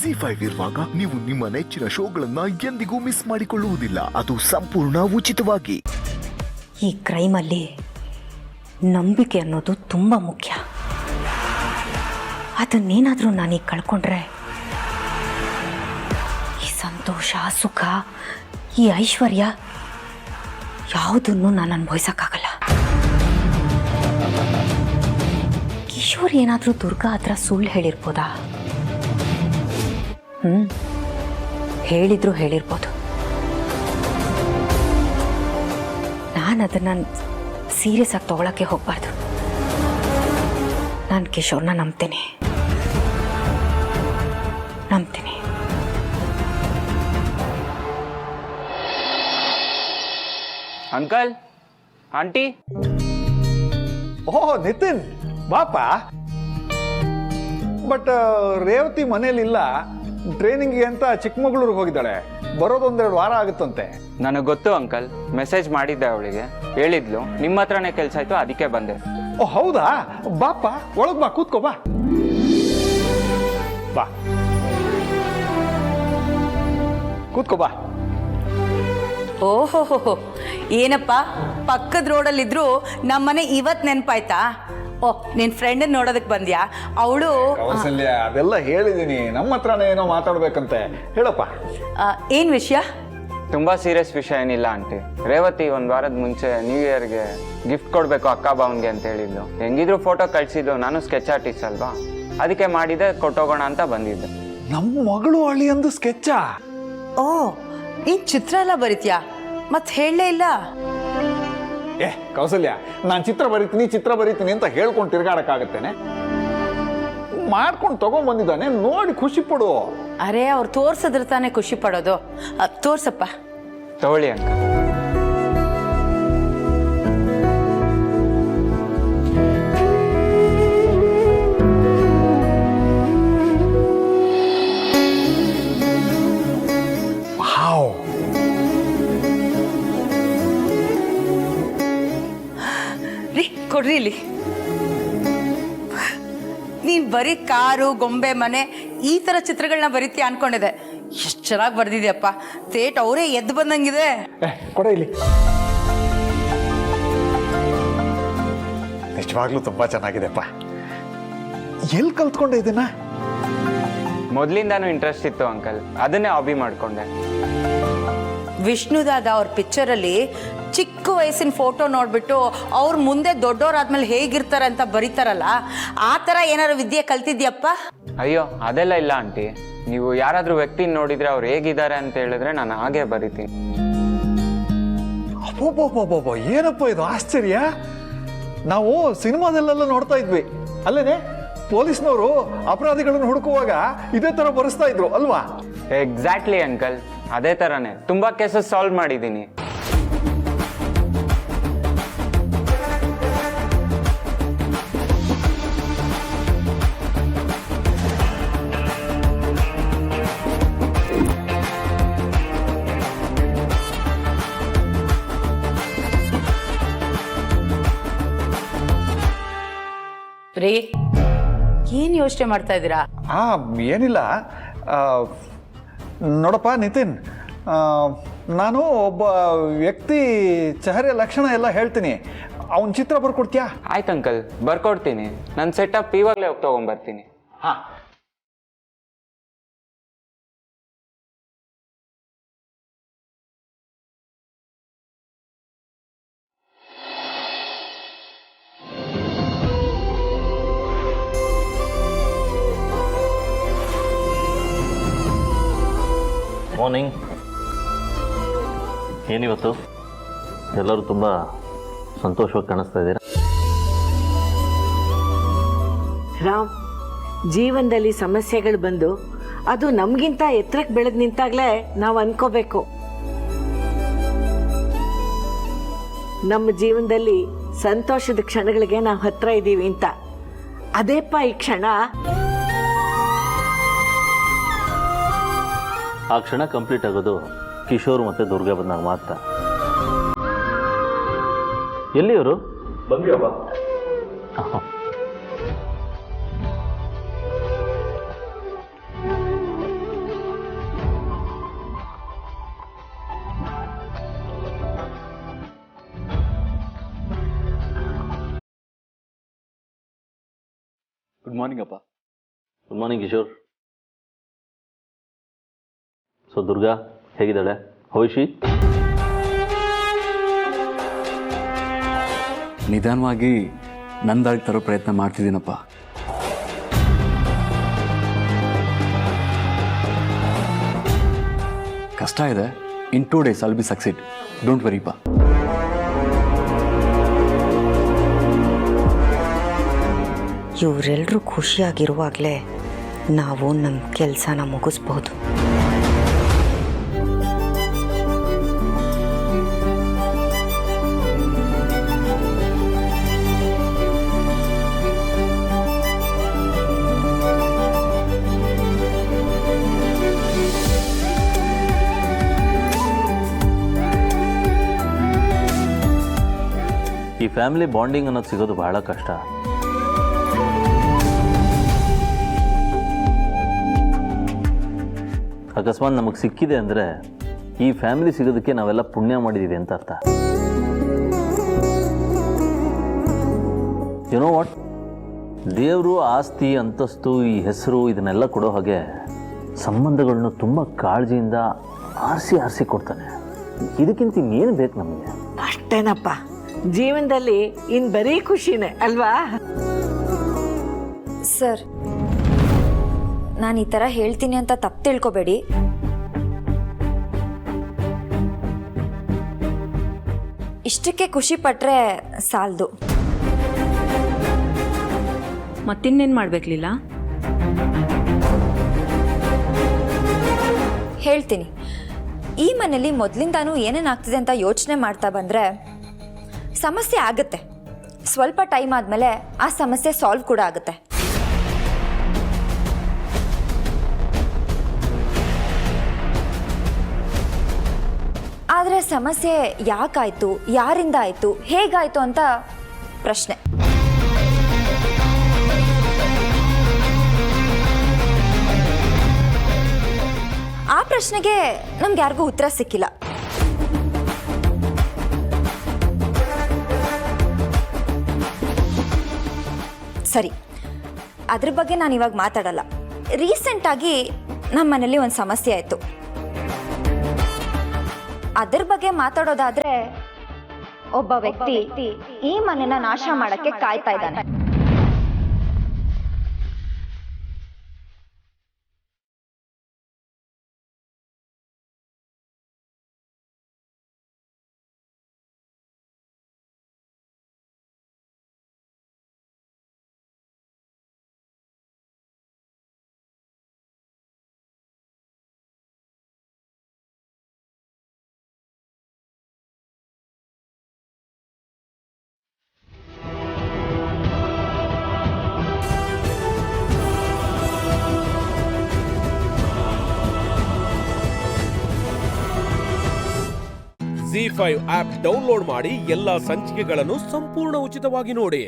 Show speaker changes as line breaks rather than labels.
ZEE5 ಇರುವಾಗ ನೀವು ನಿಮ್ಮ ನೆಚ್ಚಿನ ಶೋಗಳನ್ನ ಎಂದಿಗೂ ಮಿಸ್ ಮಾಡಿಕೊಳ್ಳುವುದಿಲ್ಲ. ಅದು ಸಂಪೂರ್ಣ ಉಚಿತವಾಗಿ.
ಈ ಕ್ರೈಮಲ್ಲಿ ನಂಬಿಕೆ ಅನ್ನೋದು ತುಂಬ ಮುಖ್ಯ. ಅದನ್ನೇನಾದರೂ ನಾನೀಗ ಕಳ್ಕೊಂಡ್ರೆ ಈ ಸಂತೋಷ, ಸುಖ, ಈ ಐಶ್ವರ್ಯ ಯಾವುದನ್ನು ನಾನು ಅನುಭವಿಸೋಕ್ಕಾಗಲ್ಲ. ಕಿಶೋರ್ ಏನಾದರೂ ದುರ್ಗಾ ಹತ್ರ ಸುಳ್ಳು ಹೇಳಿರ್ಬೋದಾ? ಹೇಳಿದ್ರು ಹೇಳಿರ್ಬೋದು. ನಾನು ಅದನ್ನು ಸೀರಿಯಸ್ ಆಗಿ ತಗೊಳಕ್ಕೆ ಹೋಗ್ಬಾರ್ದು. ನಾನು ಕಿಶೋರ್ನ ನಂಬ್ತೇನೆ.
Uncle, aunty.
ಓಹ್ ನಿತಿನ್, ಬಾಪ. ಬಟ್ ರೇವತಿ ಮನೇಲಿಲ್ಲ, ಟ್ರೈನಿಂಗ್ಗೆ ಅಂತ ಚಿಕ್ಕಮಗಳೂರಿಗೆ ಹೋಗಿದ್ದಾಳೆ. ಬರೋದೊಂದೆರಡು ವಾರ ಆಗುತ್ತಂತೆ.
ನನಗೆ ಗೊತ್ತು ಅಂಕಲ್, ಮೆಸೇಜ್ ಮಾಡಿದ್ದೆ ಅವಳಿಗೆ, ಹೇಳಿದ್ಲು ನಿಮ್ಮ ಹತ್ರನೇ ಕೆಲಸ ಆಯ್ತು, ಅದಕ್ಕೆ ಬಂದೆ.
ಓ ಹೌದಾ? ಬಾಪ ಒಳಗ್ ಬಾ, ಕೂತ್ಕೋ ಬಾ. ಬಾ ಕೂತ್ಕೋ ಬಾ.
ಓಹೋ, ಏನಪ್ಪ ಪಕ್ಕದ ರೋಡಲ್ಲಿದ್ರು ನಮ್ಮನೆ ಇವತ್ತು ನೆನಪಾಯ್ತಾ? ಓಹ್, ನಿನ್ನ ಫ್ರೆಂಡ್ ನೋಡೋದಕ್ಕೆ ಬಂದ್ಯಾ? ಅವಳು
ಕೌಸಲ್ಯ, ಅದೆಲ್ಲ ಹೇಳಿದೀನಿ. ನಮ್ಮ ಹತ್ರನೇ ಏನೋ ಮಾತಾಡ್ಬೇಕಂತೆ. ಹೇಳಪ್ಪ,
ಏನು ವಿಷಯ?
ತುಂಬಾ ಸೀರಿಯಸ್ ವಿಷಯ ಏನಿಲ್ಲ ಆಂಟಿ. ರೇವತಿ ಒಂದ್ ವಾರದ ಮುಂಚೆ ನ್ಯೂ ಇಯರ್ಗೆ ಗಿಫ್ಟ್ ಕೊಡ್ಬೇಕು ಅಕ್ಕ ಭಾವನ್ಗೆ ಅಂತ ಹೇಳಿದ್ಲು. ಹೆಂಗಿದ್ರು ಫೋಟೋ ಕಳ್ಸಿದ್ದು, ನಾನು ಸ್ಕೆಚ್ ಆರ್ಟಿಸ್ಟ್ ಅಲ್ವಾ, ಅದಕ್ಕೆ ಮಾಡಿದೆ, ಕೊಟ್ಟೋಗೋಣ ಅಂತ ಬಂದಿದ್ದೆ.
ನಮ್ಮ ಮಗಳು ಅಳಿ ಅಂದು ಸ್ಕೆಚ್ಚಾ?
ಓ, ನೀನ್ ಚಿತ್ರ ಎಲ್ಲ ಬರೀತ್ಯಾ? ಮತ್ತೆ ಹೇಳಲೇ ಇಲ್ಲ.
ಕೌಸಲ್ಯ, ನಾನು ಚಿತ್ರ ಬರೀತೀನಿ ಅಂತ ಹೇಳ್ಕೊಂಡು ತಿರ್ಗಾಡಕ್ಕಾಗತ್ತೇನೆ? ಮಾಡ್ಕೊಂಡು ತಗೊಂಡ್ಬಂದಿದ್ದಾನೆ, ನೋಡಿ ಖುಷಿ ಪಡು.
ಅರೆ, ಅವ್ರು ತೋರ್ಸಿದ್ರೆ ತಾನೇ ಖುಷಿ ಪಡೋದು. ತೋರ್ಸಪ್ಪ.
ತಗೊಳ್ಳಿ ಅಂಕಲ್.
ಕೊಡ್ರಿ ಇಲ್ಲಿ. ನೀನ್ ಬರೀ ಕಾರು, ಗೊಂಬೆ, ಮನೆ ಈ ತರ ಚಿತ್ರಗಳನ್ನ ಬರೀತೀಯ ಅನ್ಕೊಂಡಿದೆ. ಎಷ್ಟು ಚೆನ್ನಾಗಿ ಬರ್ದಿದ್ಯಪ್ಪ. ತೇಟ್ ಅವರೇ ಎದ್ದು ಬಂದಂಗಿದೆ.
ಕೊಡ ಇಲ್ಲಿ. ನಿಜವಾಗ್ಲೂ ತುಂಬಾ ಚೆನ್ನಾಗಿದೆಪ್ಪ. ಎಲ್ಲಿ ಕಲ್ತ್ಕೊಂಡೆ ಇದನ್ನ?
ಮೊದ್ಲಿಂದಾನು ಇಂಟ್ರೆಸ್ಟ್ ಇತ್ತು ಅಂಕಲ್, ಅದನ್ನೇ ಹಾಬಿ ಮಾಡ್ಕೊಂಡೆ.
ವಿಷ್ಣುದಾದ ಅವ್ರ ಪಿಕ್ಚರಲ್ಲಿ ಚಿಕ್ಕ ವಯಸ್ಸಿನ ಫೋಟೋ ನೋಡ್ಬಿಟ್ಟು ಅವ್ರ ಮುಂದೆ ದೊಡ್ಡವರಾದ್ಮೇಲೆ ಹೇಗಿರ್ತಾರೆ ಅಂತ ಬರೀತಾರಲ್ಲ, ಆ ಥರ ಏನಾರು ವಿದ್ಯೆ ಕಲ್ತಿದ್ಯಪ್ಪ?
ಅಯ್ಯೋ, ಅದೆಲ್ಲ ಇಲ್ಲ ಆಂಟಿ. ನೀವು ಯಾರಾದ್ರೂ ವ್ಯಕ್ತಿ ನೋಡಿದ್ರೆ ಅವ್ರು ಹೇಗಿದ್ದಾರೆ ಅಂತ ಹೇಳಿದ್ರೆ ನಾನು ಹಾಗೆ ಬರಿತೀನಿ.
ಅಬ್ಬಬ್ಬಬ್ಬಬ್ಬ, ಏನಪ್ಪ ಇದು ಆಶ್ಚರ್ಯ! ನಾವು ಸಿನಿಮಾದಲ್ಲೆಲ್ಲ ನೋಡ್ತಾ ಇದ್ವಿ ಅಲ್ಲೇನೆ, ಪೊಲೀಸ್ನವರು ಅಪರಾಧಿಗಳನ್ನು ಹುಡುಕುವಾಗ ಇದೇ ತರ ಬರೆಸ್ತಾ ಇದ್ರು ಅಲ್ವಾ?
ಎಕ್ಸಾಕ್ಟ್ಲಿ ಅಂಕಲ್, ಅದೇ ತರನೇ ತುಂಬಾ ಕೇಸಸ್ ಸಾಲ್ವ್ ಮಾಡಿದ್ದೀನಿ.
ರೀ, ಏನ್ ಯೋಚನೆ ಮಾಡ್ತಾ ಇದ್ದೀರಾ?
ಏನಿಲ್ಲ. ನೋಡಪ್ಪ ನಿತಿನ್, ನಾನು ಒಬ್ಬ ವ್ಯಕ್ತಿ ಚಹರೆ ಲಕ್ಷಣ ಎಲ್ಲ ಹೇಳ್ತೀನಿ, ಅವನ ಚಿತ್ರ ಬರ್ಕೊಡ್ತೀಯಾ?
ಆಯ್ತು ಅಂಕಲ್, ಬರ್ಕೊಡ್ತೀನಿ. ನನ್ನ ಸೆಟಪ್ ಇವಾಗಲೇ ಹೋಗಿ ತಗೊಂಡ್ಬರ್ತೀನಿ.
ಹಾ.
ಮಾರ್ನಿಂಗ್. ಏನಿವತ್ತು ಎಲ್ಲರೂ ತುಂಬ ಸಂತೋಷವಾಗಿ ಕಾಣಿಸ್ತಾ ಇದ್ದೀರಾ?
ರಾಮ್, ಜೀವನದಲ್ಲಿ ಸಮಸ್ಯೆಗಳು ಬಂದು ಅದು ನಮಗಿಂತ ಎತ್ತರಕ್ಕೆ ಬೆಳೆದು ನಿಂತಾಗಲೇ ನಾವು ಅನ್ಕೋಬೇಕು ನಮ್ಮ ಜೀವನದಲ್ಲಿ ಸಂತೋಷದ ಕ್ಷಣಗಳಿಗೆ ನಾವು ಹತ್ರ ಇದ್ದೀವಿ ಅಂತ. ಅದೇಪ್ಪ ಈ ಕ್ಷಣ.
ಆ ಕ್ಷಣ ಕಂಪ್ಲೀಟ್ ಆಗೋದು ಕಿಶೋರ್ ಮತ್ತು ದುರ್ಗಾ ಬಂದಾಗ ಮಾತ್ರ. ಎಲ್ಲಿಯವರು?
ಬಂದ್ಯಪ್ಪ. ಮಾರ್ನಿಂಗ್ ಅಪ್ಪ.
Good morning Kishore. So Durga ಹೇಗಿದ್ದಾಳೆ? ಹೌಶಿ?
ನಿಧಾನವಾಗಿ ನಂದಾಗಿ ತರೋ ಪ್ರಯತ್ನ ಮಾಡ್ತಿದ್ದೀನಪ್ಪ. ಕಷ್ಟ ಇದೆ. ಇನ್ 2 days I'll be succeed. Don't worry ಪಾ.
ಇವರೆಲ್ಲರೂ ಖುಷಿಯಾಗಿರುವಾಗಲೇ ನಾವು ನಮ್ಮ ಕೆಲಸನ ಮುಗಿಸ್ಬೋದು.
ಈ ಫ್ಯಾಮಿಲಿ ಬಾಂಡಿಂಗ್ ಅನ್ನೋದು ಸಿಗೋದು ಬಹಳ ಕಷ್ಟ. ಅಕಸ್ಮಾತ್ ನಮಗೆ ಸಿಕ್ಕಿದೆ ಅಂದರೆ ಈ ಫ್ಯಾಮಿಲಿ ಸಿಗೋದಕ್ಕೆ ನಾವೆಲ್ಲ ಪುಣ್ಯ ಮಾಡಿದ್ದೀವಿ ಅಂತ ಅರ್ಥ. ನೋ ವಾಟ್, ದೇವರು ಆಸ್ತಿ, ಅಂತಸ್ತು, ಈ ಹೆಸರು ಇದನ್ನೆಲ್ಲ ಕೊಡೋ ಹಾಗೆ ಸಂಬಂಧಗಳನ್ನ ತುಂಬ ಕಾಳಜಿಯಿಂದ ಆರಿಸಿ ಕೊಡ್ತಾನೆ. ಇದಕ್ಕಿಂತ ಇನ್ನೇನು ಬೇಕು ನಮಗೆ?
ಅಷ್ಟೇನಪ್ಪ, ಜೀವನದಲ್ಲಿ ಇನ್ ಬರೀ ಖುಷಿನೇ ಅಲ್ವಾ?
ಸರ್, ನಾನು ಈ ಥರ ಹೇಳ್ತೀನಿ ಅಂತ ತಪ್ಪು ತಿಳ್ಕೊಬೇಡಿ. ಇಷ್ಟಕ್ಕೆ ಖುಷಿ ಪಟ್ರೆ ಸಾಲದು.
ಮತ್ತಿನ್ನೇನು ಮಾಡಬೇಕಲಿಲ್ಲ?
ಹೇಳ್ತೀನಿ. ಈ ಮನೇಲಿ ಮೊದಲಿಂದಾನು ಏನೇನಾಗ್ತಿದೆ ಅಂತ ಯೋಚನೆ ಮಾಡ್ತಾ ಬಂದರೆ ಸಮಸ್ಯೆ ಆಗುತ್ತೆ. ಸ್ವಲ್ಪ ಟೈಮ್ ಆದಮೇಲೆ ಆ ಸಮಸ್ಯೆ ಸಾಲ್ವ್ ಕೂಡ ಆಗುತ್ತೆ. ಆದರೆ ಸಮಸ್ಯೆ ಯಾಕಾಯಿತು, ಯಾರಿಂದ ಆಯಿತು, ಹೇಗಾಯಿತು ಅಂತ ಪ್ರಶ್ನೆ. ಆ ಪ್ರಶ್ನೆಗೆ ನಮ್ಗೆ ಯಾರಿಗೂ ಉತ್ತರ ಸಿಕ್ಕಿಲ್ಲ. ಸರಿ, ಅದ್ರ ಬಗ್ಗೆ ನಾನು ಇವಾಗ ಮಾತಾಡಲ್ಲ. ರೀಸೆಂಟಾಗಿ ನಮ್ಮ ಮನೇಲಿ ಒಂದು ಸಮಸ್ಯೆ ಆಯಿತು. ಅದ್ರ ಬಗ್ಗೆ ಮಾತಾಡೋದಾದ್ರೆ, ಒಬ್ಬ ವ್ಯಕ್ತಿ ಈ ಮನೆನ ನಾಶ ಮಾಡಕ್ಕೆ ಕಾಯ್ತಾ ಇದ್ದಾನೆ.
ZEE5 ಆಪ್ ಡೌನ್ಲೋಡ್ ಮಾಡಿ ಎಲ್ಲಾ ಸಂಚಿಕೆಗಳನ್ನು ಸಂಪೂರ್ಣ ಉಚಿತವಾಗಿ ನೋಡಿ.